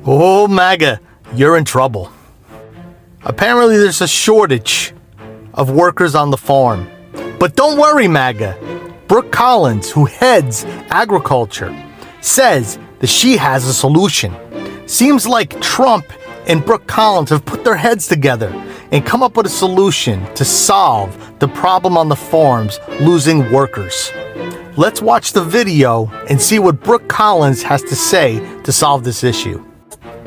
Oh, MAGA, you're in trouble. Apparently there's a shortage of workers on the farm. But don't worry, MAGA. Brooke Collins, who heads agriculture, says that she has a solution. Seems like Trump and Brooke Collins have put their heads together and come up with a solution to solve the problem on the farms losing workers. Let's watch the video and see what Brooke Collins has to say to solve this issue.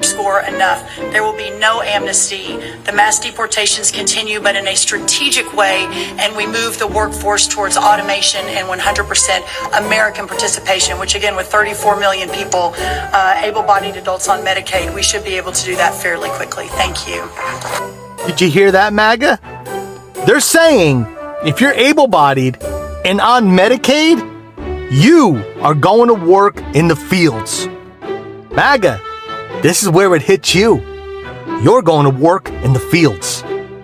Score enough. There will be no amnesty. The mass deportations continue, but in a strategic way, and we move the workforce towards automation and 100% American participation, which again, with 34 million people, able-bodied adults on Medicaid, we should be able to do that fairly quickly. Thank you. Did you hear that, MAGA? They're saying if you're able-bodied and on Medicaid, you are going to work in the fields. MAGA, this is where it hits you. You're going to work in the fields.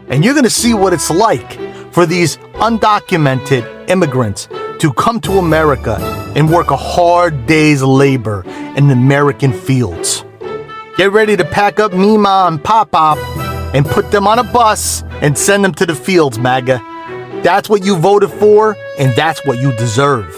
And you're going to see what it's like for these undocumented immigrants to come to America and work a hard day's labor in the American fields. Get ready to pack up Mima and Pop-Pop and put them on a bus and send them to the fields, MAGA. That's what you voted for, and that's what you deserve.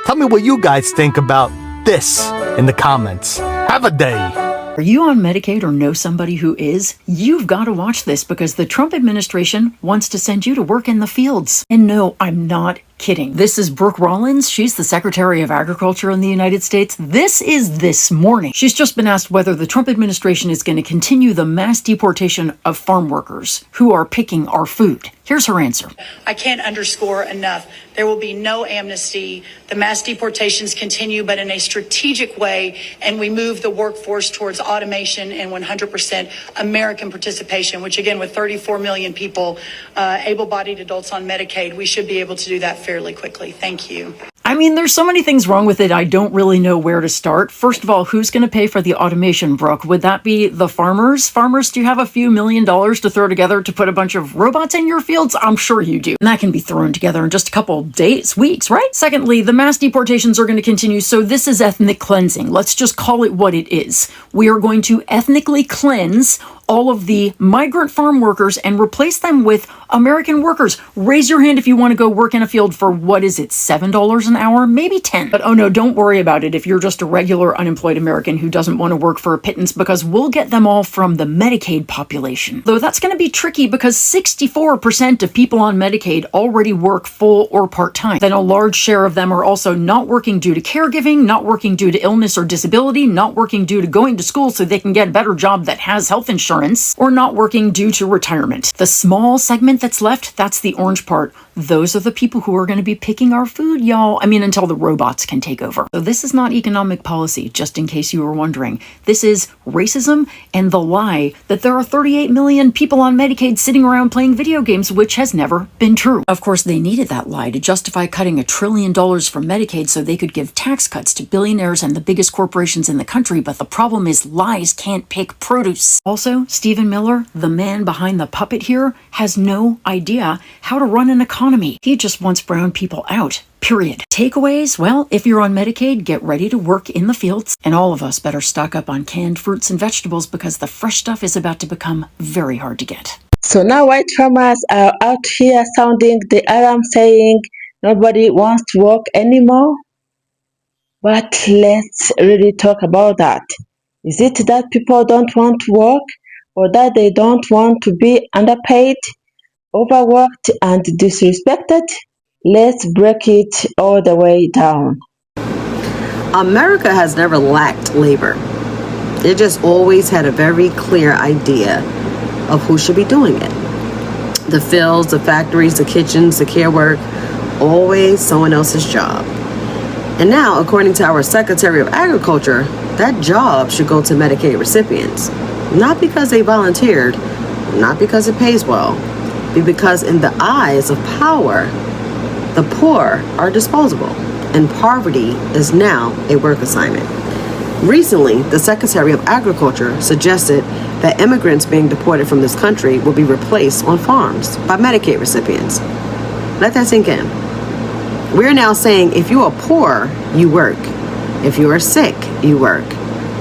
Tell me what you guys think about this in the comments. Have a day. Are you on Medicaid or know somebody who is? You've got to watch this because the Trump administration wants to send you to work in the fields. And no, I'm not kidding. This is Brooke Rollins. She's the Secretary of Agriculture in the United States. This is this morning. She's just been asked whether the Trump administration is going to continue the mass deportation of farm workers who are picking our food. Here's her answer. I can't underscore enough. There will be no amnesty. The mass deportations continue, but in a strategic way, and we move the workforce towards automation and 100% American participation, which again, with 34 million people, able-bodied adults on Medicaid, we should be able to do that fairly quickly. Thank you. I mean, there's so many things wrong with it, I don't really know where to start. First of all, who's going to pay for the automation, Brooke? Would that be the farmers? Farmers, do you have a few $1 million to throw together to put a bunch of robots in your fields? I'm sure you do. And that can be thrown together in just a couple days, weeks, right? Secondly, the mass deportations are going to continue, so this is ethnic cleansing. Let's just call it what it is. We are going to ethnically cleanse all of the migrant farm workers and replace them with American workers. Raise your hand if you want to go work in a field for, what is it, $7 an hour? Maybe 10. But oh no, don't worry about it if you're just a regular unemployed American who doesn't want to work for a pittance, because we'll get them all from the Medicaid population. Though that's going to be tricky because 64% of people on Medicaid already work full or part-time. Then a large share of them are also not working due to caregiving, not working due to illness or disability, not working due to going to school so they can get a better job that has health insurance, or not working due to retirement. The small segment that's left, that's the orange part. Those are the people who are going to be picking our food, y'all. I mean, until the robots can take over. So this is not economic policy, just in case you were wondering. This is racism and the lie that there are 38 million people on Medicaid sitting around playing video games, which has never been true. Of course, they needed that lie to justify cutting $1 trillion from Medicaid so they could give tax cuts to billionaires and the biggest corporations in the country, but the problem is lies can't pick produce. Also, Stephen Miller, the man behind the puppet here, has no idea how to run an economy. He just wants brown people out. Period. Takeaways? Well, if you're on Medicaid, get ready to work in the fields. And all of us better stock up on canned fruits and vegetables because the fresh stuff is about to become very hard to get. So now white farmers are out here sounding the alarm saying nobody wants to work anymore. But let's really talk about that. Is it that people don't want to work, or that they don't want to be underpaid, overworked, and disrespected? Let's break it all the way down. America has never lacked labor. It just always had a very clear idea of who should be doing it. The fields, the factories, the kitchens, the care work, always someone else's job. And now, according to our Secretary of Agriculture, that job should go to Medicaid recipients. Not because they volunteered, not because it pays well, but because in the eyes of power, the poor are disposable, and poverty is now a work assignment. Recently, the Secretary of Agriculture suggested that immigrants being deported from this country will be replaced on farms by Medicaid recipients. Let that sink in. We're now saying if you are poor, you work. If you are sick, you work.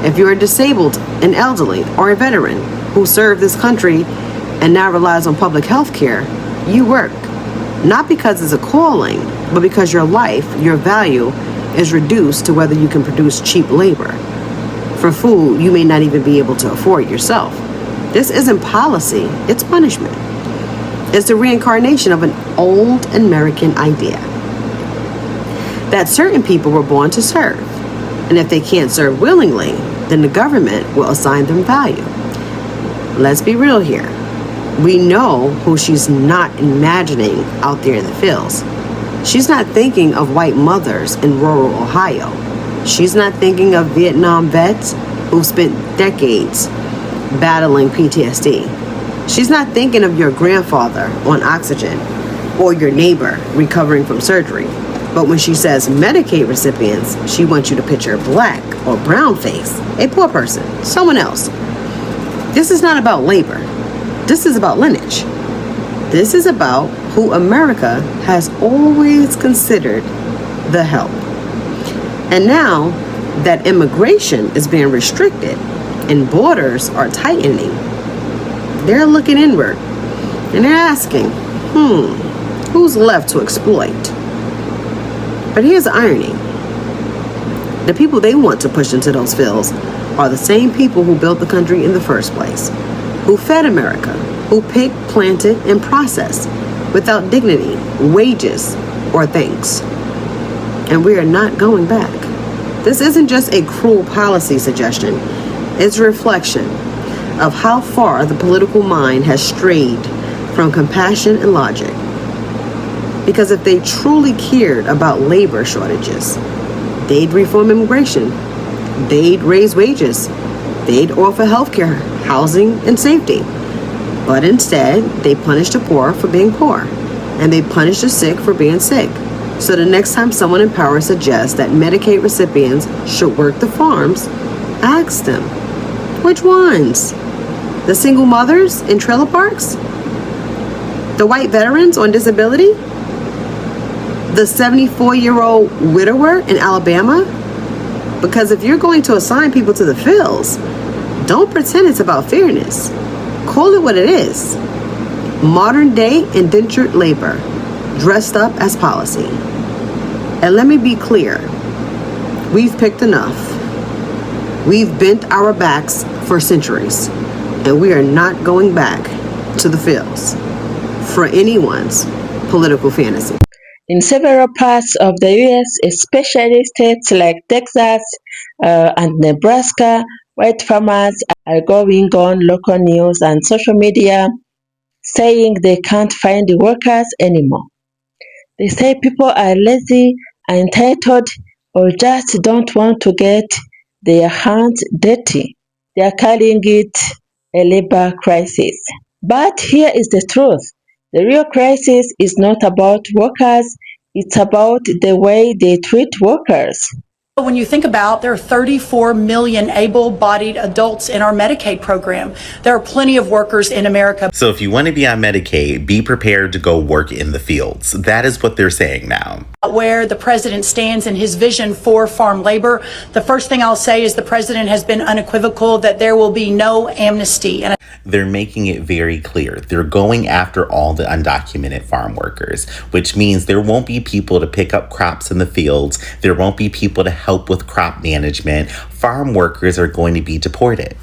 If you're disabled, an elderly, or a veteran who served this country and now relies on public health care, you work. Not because it's a calling, but because your life, your value, is reduced to whether you can produce cheap labor for food you may not even be able to afford yourself. This isn't policy, it's punishment. It's the reincarnation of an old American idea that certain people were born to serve. And if they can't serve willingly, then the government will assign them value. Let's be real here. We know who she's not imagining out there in the fields. She's not thinking of white mothers in rural Ohio. She's not thinking of Vietnam vets who spent decades battling PTSD. She's not thinking of your grandfather on oxygen or your neighbor recovering from surgery. But when she says Medicaid recipients, she wants you to picture black or brown face, a poor person, someone else. This is not about labor. This is about lineage. This is about who America has always considered the help. And now that immigration is being restricted and borders are tightening, they're looking inward and they're asking, who's left to exploit? But here's the irony. The people they want to push into those fields are the same people who built the country in the first place, who fed America, who picked, planted, and processed without dignity, wages, or thanks. And we are not going back. This isn't just a cruel policy suggestion. It's a reflection of how far the political mind has strayed from compassion and logic. Because if they truly cared about labor shortages, they'd reform immigration, they'd raise wages, they'd offer healthcare, housing, and safety. But instead, they punish the poor for being poor, and they punish the sick for being sick. So the next time someone in power suggests that Medicaid recipients should work the farms, ask them, which ones? The single mothers in trailer parks? The white veterans on disability? The 74-year-old widower in Alabama? Because if you're going to assign people to the fields, don't pretend it's about fairness. Call it what it is. Modern day indentured labor, dressed up as policy. And let me be clear, we've picked enough. We've bent our backs for centuries, and we are not going back to the fields for anyone's political fantasy. In several parts of the U.S., especially states like Texas and Nebraska, white farmers are going on local news and social media saying they can't find the workers anymore. They say people are lazy, entitled, or just don't want to get their hands dirty. They are calling it a labor crisis. But here is the truth. The real crisis is not about workers, it's about the way they treat workers. When you think about, there are 34 million able-bodied adults in our Medicaid program. There are plenty of workers in America. So if you want to be on Medicaid, be prepared to go work in the fields. That is what they're saying now. Where the president stands in his vision for farm labor, the first thing I'll say is the president has been unequivocal that there will be no amnesty. And they're making it very clear. They're going after all the undocumented farm workers, which means there won't be people to pick up crops in the fields. There won't be people to help with crop management. Farm workers are going to be deported.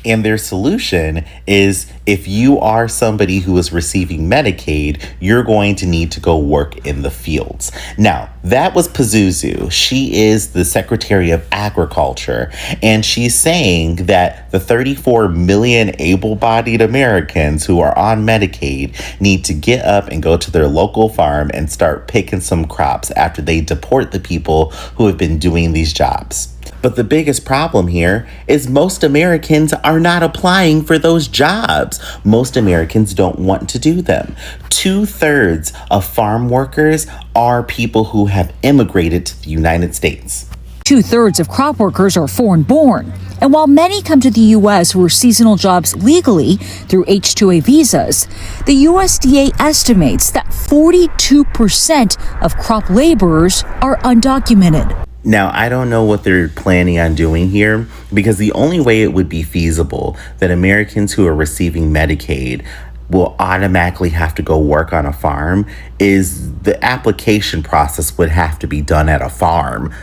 And their solution is, if you are somebody who is receiving Medicaid, you're going to need to go work in the fields. Now, that was Pazuzu. She is the Secretary of Agriculture, and she's saying that the 34 million able-bodied Americans who are on Medicaid need to get up and go to their local farm and start picking some crops after they deport the people who have been doing these jobs. But the biggest problem here is most Americans are not applying for those jobs. Most Americans don't want to do them. 2/3 of farm workers are people who have immigrated to the United States. 2/3 of crop workers are foreign-born. And while many come to the U.S. for seasonal jobs legally through H-2A visas, the USDA estimates that 42% of crop laborers are undocumented. Now, I don't know what they're planning on doing here, because the only way it would be feasible that Americans who are receiving Medicaid will automatically have to go work on a farm is the application process would have to be done at a farm.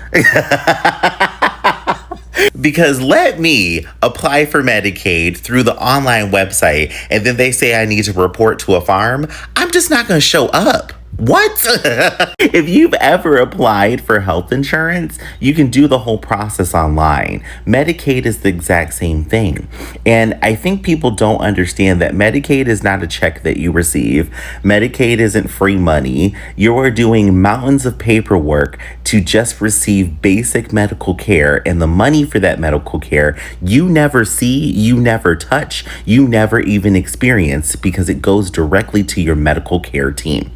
Because let me apply for Medicaid through the online website and then they say I need to report to a farm. I'm just not going to show up. What? If you've ever applied for health insurance, you can do the whole process online. Medicaid is the exact same thing. And I think people don't understand that Medicaid is not a check that you receive. Medicaid isn't free money. You are doing mountains of paperwork to just receive basic medical care. And the money for that medical care, you never see, you never touch, you never even experience, because it goes directly to your medical care team.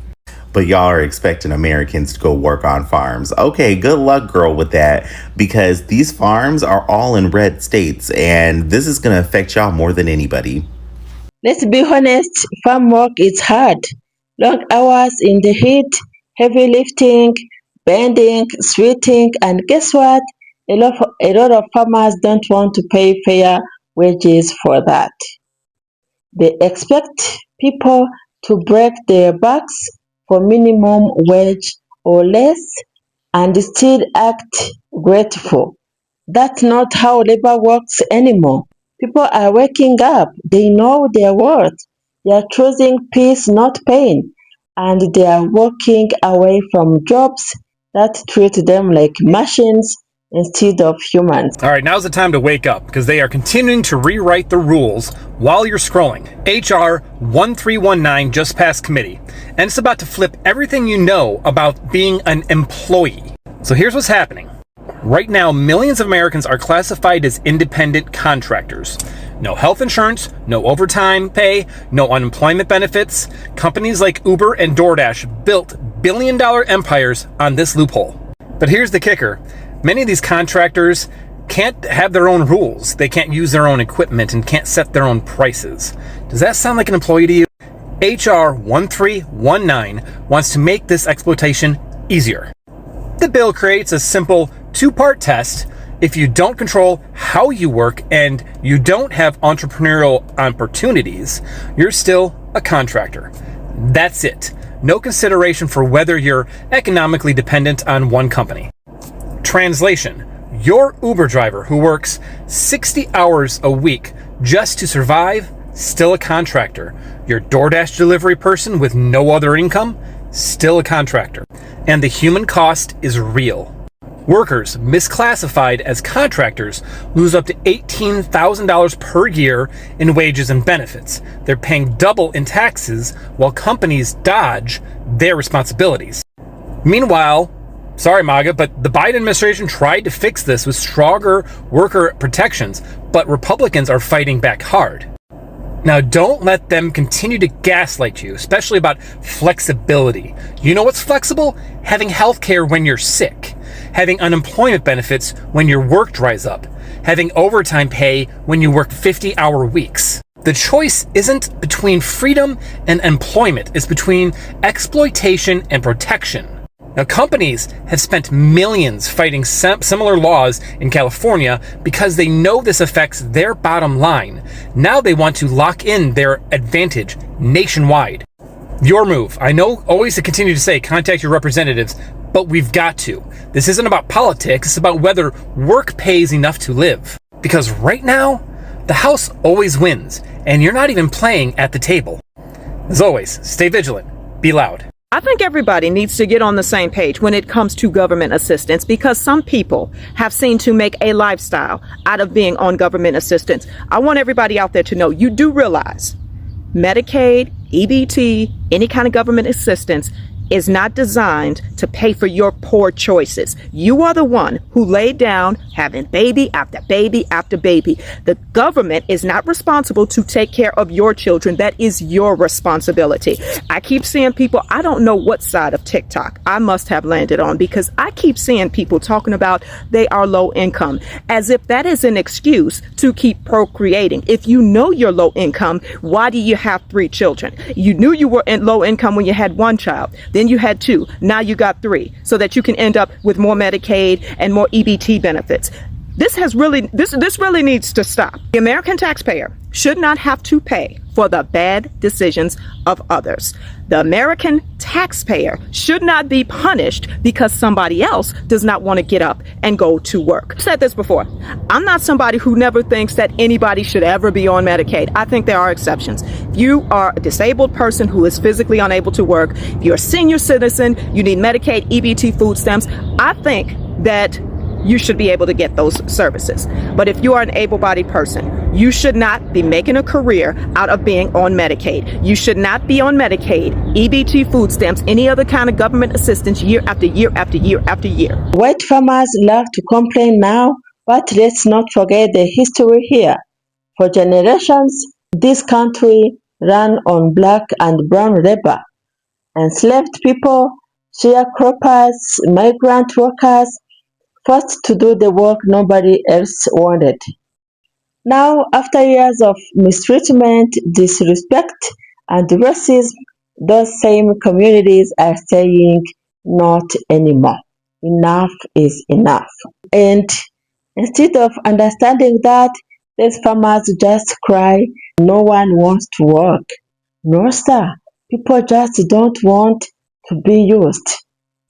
But y'all are expecting Americans to go work on farms. Okay, good luck, girl, with that, because these farms are all in red states, and this is going to affect y'all more than anybody. Let's be honest, farm work is hard. Long hours in the heat, heavy lifting, bending, sweating, and guess what? A lot of farmers don't want to pay fair wages for that. They expect people to break their backs for minimum wage or less and still act grateful. That's not how labor works anymore. People are waking up. They know their worth. They are choosing peace, not pain. And they are walking away from jobs that treat them like machines instead of humans. All right, now's the time to wake up, because they are continuing to rewrite the rules while you're scrolling. HR 1319 just passed committee, and it's about to flip everything you know about being an employee. So here's what's happening. Right now, millions of Americans are classified as independent contractors. No health insurance, no overtime pay, no unemployment benefits. Companies like Uber and DoorDash built billion-dollar empires on this loophole. But here's the kicker. Many of these contractors can't have their own rules. They can't use their own equipment and can't set their own prices. Does that sound like an employee to you? HR 1319 wants to make this exploitation easier. The bill creates a simple two-part test. If you don't control how you work and you don't have entrepreneurial opportunities, you're still a contractor. That's it. No consideration for whether you're economically dependent on one company. Translation: your Uber driver who works 60 hours a week just to survive, still a contractor. Your DoorDash delivery person with no other income, still a contractor. And the human cost is real. Workers misclassified as contractors lose up to $18,000 per year in wages and benefits. They're paying double in taxes while companies dodge their responsibilities. Meanwhile, sorry, MAGA, but the Biden administration tried to fix this with stronger worker protections, but Republicans are fighting back hard. Now, don't let them continue to gaslight you, especially about flexibility. You know what's flexible? Having health care when you're sick, having unemployment benefits when your work dries up, having overtime pay when you work 50-hour weeks. The choice isn't between freedom and employment, it's between exploitation and protection. Now, companies have spent millions fighting similar laws in California because they know this affects their bottom line. Now they want to lock in their advantage nationwide. Your move. I know always to continue to say contact your representatives, but we've got to. This isn't about politics, it's about whether work pays enough to live. Because right now, the House always wins, and you're not even playing at the table. As always, stay vigilant, be loud. I think everybody needs to get on the same page when it comes to government assistance, because some people have seen to make a lifestyle out of being on government assistance. I want everybody out there to know you do realize Medicaid, EBT, any kind of government assistance is not designed to pay for your poor choices. You are the one who laid down having baby after baby after baby. The government is not responsible to take care of your children. That is your responsibility. I keep seeing people, I don't know what side of TikTok I must have landed on, because I keep seeing people talking about they are low income, as if that is an excuse to keep procreating. If you know you're low income, why do you have 3 children? You knew you were in low income when you had 1 child. Then Then you had 2. Now you got 3, so that you can end up with more Medicaid and more EBT benefits. This really needs to stop. The American taxpayer should not have to pay for the bad decisions of others. The American taxpayer should not be punished because somebody else does not want to get up and go to work. I've said this before. I'm not somebody who never thinks that anybody should ever be on Medicaid. I think there are exceptions. If you are a disabled person who is physically unable to work, if you're a senior citizen, you need Medicaid, EBT, food stamps, I think that you should be able to get those services. But if you are an able-bodied person, you should not be making a career out of being on Medicaid. You should not be on Medicaid, EBT, food stamps, any other kind of government assistance year after year after year after year. White farmers love to complain now, but let's not forget the history here. For generations, this country ran on black and brown labor. Enslaved people, sharecroppers, migrant workers, forced to do the work nobody else wanted. Now, after years of mistreatment, disrespect, and racism, those same communities are saying not anymore. Enough is enough. And instead of understanding that, these farmers just cry, no one wants to work. No, sir. People just don't want to be used.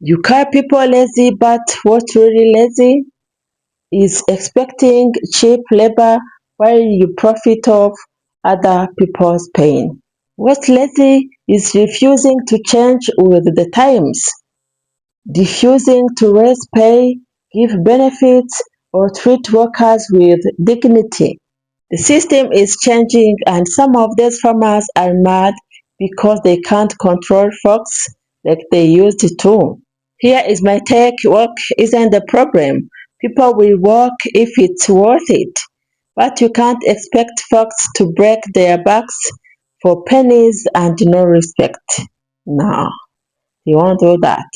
You call people lazy, but what's really lazy is expecting cheap labor while you profit off other people's pain. What's lazy is refusing to change with the times, refusing to raise pay, give benefits, or treat workers with dignity. The system is changing, and some of these farmers are mad because they can't control folks like they used to. Here is my take: work isn't the problem. People will work if it's worth it. But you can't expect folks to break their backs for pennies and no respect. No, you won't do that.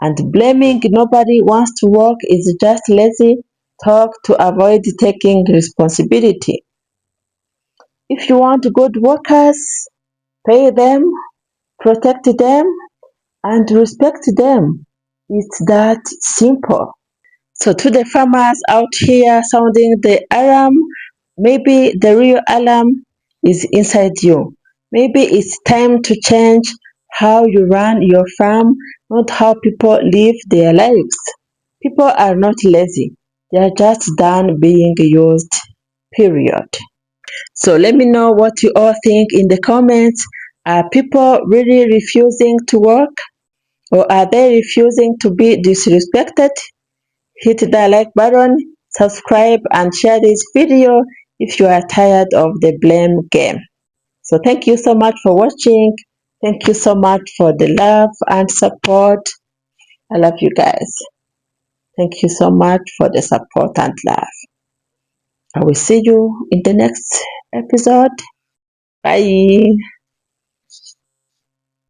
And blaming nobody wants to work is just lazy talk to avoid taking responsibility. If you want good workers, pay them, protect them, and respect them. It's that simple. So to the farmers out here sounding the alarm, maybe the real alarm is inside you. Maybe it's time to change how you run your farm, not how people live their lives. People are not lazy. They are just done being used, period. So let me know what you all think in the comments. Are people really refusing to work? Or are they refusing to be disrespected? Hit the like button, subscribe, and share this video if you are tired of the blame game. So thank you so much for watching. Thank you so much for the love and support. I love you guys. Thank you so much for the support and love. I will see you in the next episode. Bye.